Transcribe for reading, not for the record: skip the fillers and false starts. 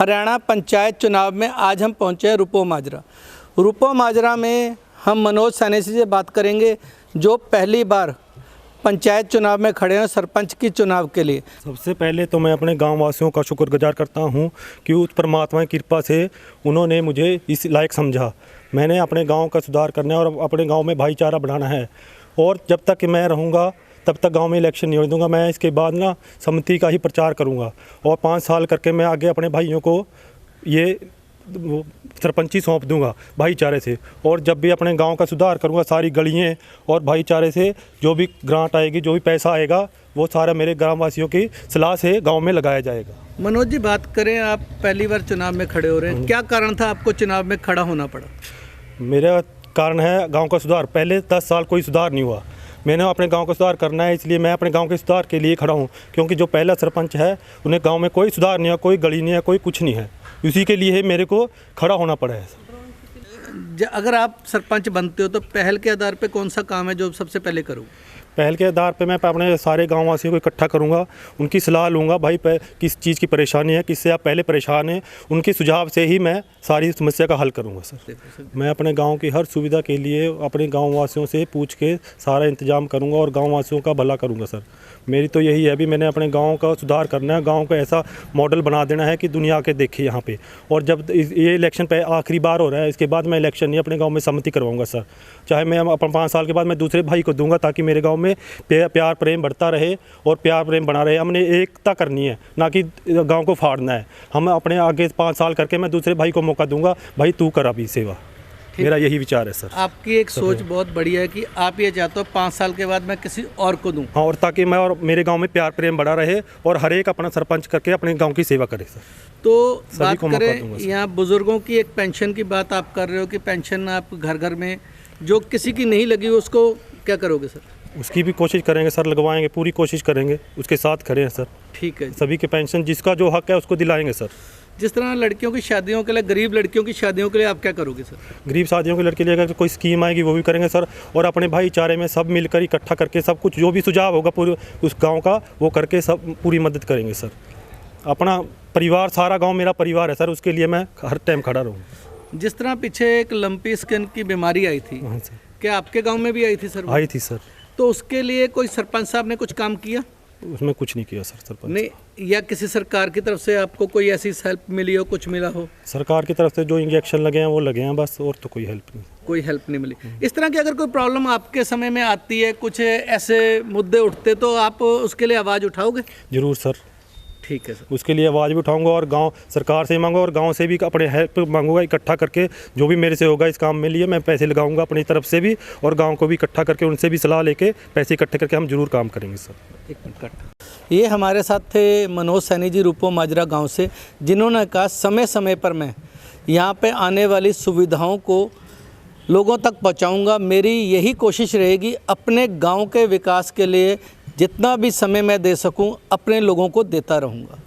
हरियाणा पंचायत चुनाव में आज हम पहुंचे हैं रुपो माजरा। रुपो माजरा में हम मनोज सैनी से बात करेंगे जो पहली बार पंचायत चुनाव में खड़े हैं सरपंच की चुनाव के लिए। सबसे पहले तो मैं अपने गांव वासियों का शुक्रगुजार करता हूं कि उस परमात्मा की कृपा से उन्होंने मुझे इस लायक समझा। मैंने अपने गांव का सुधार करना है और अपने गांव में भाईचारा बढ़ाना है और जब तक मैं रहूँगा तब तक गांव में इलेक्शन नहीं होने दूंगा। मैं इसके बाद ना सम्मति का ही प्रचार करूंगा और 5 साल करके मैं आगे अपने भाइयों को ये सरपंची सौंप दूंगा भाईचारे से। और जब भी अपने गांव का सुधार करूंगा, सारी गलियां और भाईचारे से जो भी ग्रांट आएगी, जो भी पैसा आएगा, वो सारा मेरे ग्रामवासियों की सलाह से गांव में लगाया जाएगा। मनोज जी, बात करें, आप पहली बार चुनाव में खड़े हो रहे हैं, क्या कारण था आपको चुनाव में खड़ा होना पड़ा? मेरा कारण है गाँव का सुधार। पहले 10 साल कोई सुधार नहीं हुआ। मैंने अपने गांव का सुधार करना है, इसलिए मैं अपने गांव के सुधार के लिए खड़ा हूं। क्योंकि जो पहला सरपंच है उन्हें गांव में कोई सुधार नहीं है, कोई गली नहीं है, कोई कुछ नहीं है। इसी के लिए मेरे को खड़ा होना पड़ा है। अगर आप सरपंच बनते हो तो पहल के आधार पे कौन सा काम है जो सबसे पहले करूँ? पहल के आधार पे मैं अपने सारे गाँव वासियों को इकट्ठा करूँगा, उनकी सलाह लूँगा। भाई किस चीज़ की परेशानी है, किससे आप पहले परेशान हैं, उनके सुझाव से ही मैं सारी समस्या का हल करूँगा। सर, मैं अपने गांव की हर सुविधा के लिए अपने गाँव वासियों से पूछ के सारा इंतजाम करूँगा और गाँव वासियों का भला करूँगा। सर, मेरी तो यही है, अभी मैंने अपने गाँव का सुधार करना है, गाँव को ऐसा मॉडल बना देना है कि दुनिया आके देखे यहाँ पे। और जब ये इलेक्शन पे आखिरी बार हो रहा है, इसके बाद मैं इलेक्शन नहीं अपने गाँव में सम्मति करवाऊँगा। सर, चाहे मैं अपन 5 साल के बाद मैं दूसरे भाई को दूंगा ताकि मेरे गाँव में प्यार प्रेम बढ़ता रहे और प्यार प्रेम बना रहे। हमने एकता करनी है, ना कि गांव को फाड़ना है। हम अपने आगे 5 साल करके मैं दूसरे भाई को मौका दूंगा, भाई तू कर अभी सेवा। मेरा यही विचार है। सर, आपकी एक सोच बहुत बढ़िया है कि आप ये चाहते हो 5 साल के बाद मैं किसी और को दूं। हाँ, और ताकि मैं और मेरे गांव में प्यार प्रेम बढ़ा रहे और हर एक अपना सरपंच करके अपने गांव की सेवा करे। सर, तो बात करें यहाँ बुजुर्गों की एक पेंशन की बात आप कर रहे हो कि पेंशन आप घर घर में जो किसी की नहीं लगी उसको क्या करोगे? सर, उसकी भी कोशिश करेंगे सर, लगवाएंगे, पूरी कोशिश करेंगे, उसके साथ खड़े हैं सर। ठीक है, सभी के पेंशन जिसका जो हक है उसको दिलाएंगे सर। जिस तरह लड़कियों की शादियों के लिए, गरीब लड़कियों की शादियों के लिए आप क्या करोगे? सर, गरीब शादियों के लड़के लिए अगर कोई स्कीम आएगी वो भी करेंगे सर। और अपने भाईचारे में सब मिलकर इकट्ठा करके सब कुछ जो भी सुझाव होगा पूरे उस गांव का वो करके सब पूरी मदद करेंगे सर। अपना परिवार, सारा गांव मेरा परिवार है सर, उसके लिए मैं हर टाइम खड़ा रहूँगा। जिस तरह पीछे एक लंपी स्किन की बीमारी आई थी, क्या आपके गाँव में भी आई थी? सर, आई थी सर। तो उसके लिए कोई सरपंच साहब ने कुछ काम किया? उसमें कुछ नहीं किया सर सरपंच नहीं, या किसी सरकार की तरफ से आपको कोई ऐसी हेल्प मिली हो, कुछ मिला हो? सरकार की तरफ से जो इंजेक्शन लगे हैं वो लगे हैं बस, और तो कोई हेल्प नहीं। कोई हेल्प नहीं मिली। इस तरह की अगर कोई प्रॉब्लम आपके समय में आती है, कुछ ऐसे मुद्दे उठते, तो आप उसके लिए आवाज़ उठाओगे? जरूर सर, ठीक है सर, उसके लिए आवाज़ भी उठाऊंगा और गांव सरकार से मांगूंगा और गांव से भी अपने हेल्प मांगूंगा। इकट्ठा करके जो भी मेरे से होगा इस काम में लिए मैं पैसे लगाऊंगा अपनी तरफ से भी, और गांव को भी इकट्ठा करके उनसे भी सलाह लेके पैसे इकट्ठे करके हम जरूर काम करेंगे सर। एक मिनट कट। ये हमारे साथ थे मनोज सैनी जी रुपो माजरा गाँव से, जिन्होंने कहा समय समय पर मैं यहाँ पर आने वाली सुविधाओं को लोगों तक पहुँचाऊँगा। मेरी यही कोशिश रहेगी अपने गाँव के विकास के लिए जितना भी समय मैं दे सकूं अपने लोगों को देता रहूंगा।